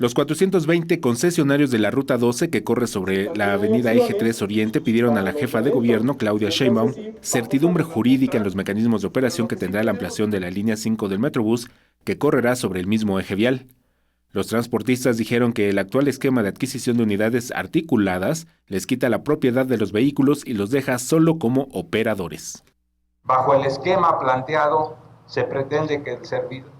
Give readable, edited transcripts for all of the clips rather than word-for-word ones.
Los 420 concesionarios de la Ruta 12 que corre sobre la avenida Eje 3 Oriente pidieron a la jefa de gobierno, Claudia Sheinbaum, certidumbre jurídica en los mecanismos de operación que tendrá la ampliación de la línea 5 del Metrobús, que correrá sobre el mismo eje vial. Los transportistas dijeron que el actual esquema de adquisición de unidades articuladas les quita la propiedad de los vehículos y los deja solo como operadores. Bajo el esquema planteado, se pretende que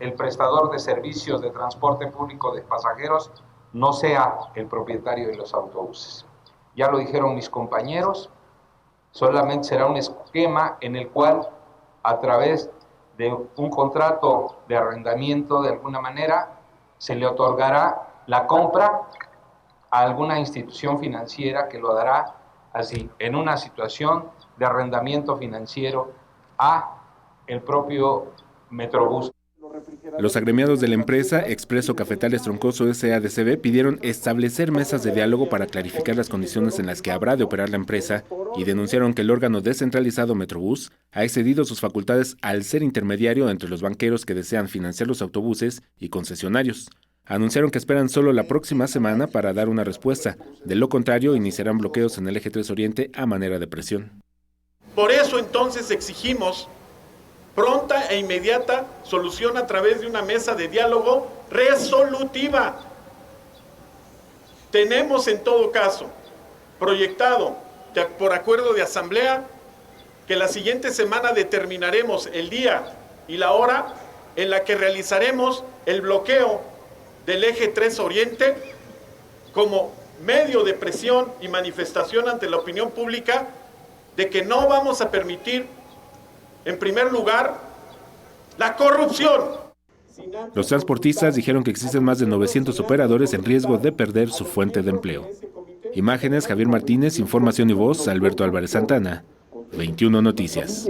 el prestador de servicios de transporte público de pasajeros no sea el propietario de los autobuses. Ya lo dijeron mis compañeros, solamente será un esquema en el cual, a través de un contrato de arrendamiento, de alguna manera, se le otorgará la compra a alguna institución financiera que lo dará así, en una situación de arrendamiento financiero a el propio Metrobús. Los agremiados de la empresa, Expreso Cafetales Troncoso SADCB, pidieron establecer mesas de diálogo para clarificar las condiciones en las que habrá de operar la empresa y denunciaron que el órgano descentralizado Metrobús ha excedido sus facultades al ser intermediario entre los banqueros que desean financiar los autobuses y concesionarios. Anunciaron que esperan solo la próxima semana para dar una respuesta. De lo contrario, iniciarán bloqueos en el Eje 3 Oriente a manera de presión. Por eso entonces exigimos pronta e inmediata solución a través de una mesa de diálogo resolutiva. Tenemos en todo caso proyectado por acuerdo de asamblea que la siguiente semana determinaremos el día y la hora en la que realizaremos el bloqueo del Eje 3 Oriente como medio de presión y manifestación ante la opinión pública de que no vamos a permitir, en primer lugar, la corrupción. Los transportistas dijeron que existen más de 900 operadores en riesgo de perder su fuente de empleo. Imágenes, Javier Martínez, información y voz, Alberto Álvarez Santana, 21 Noticias.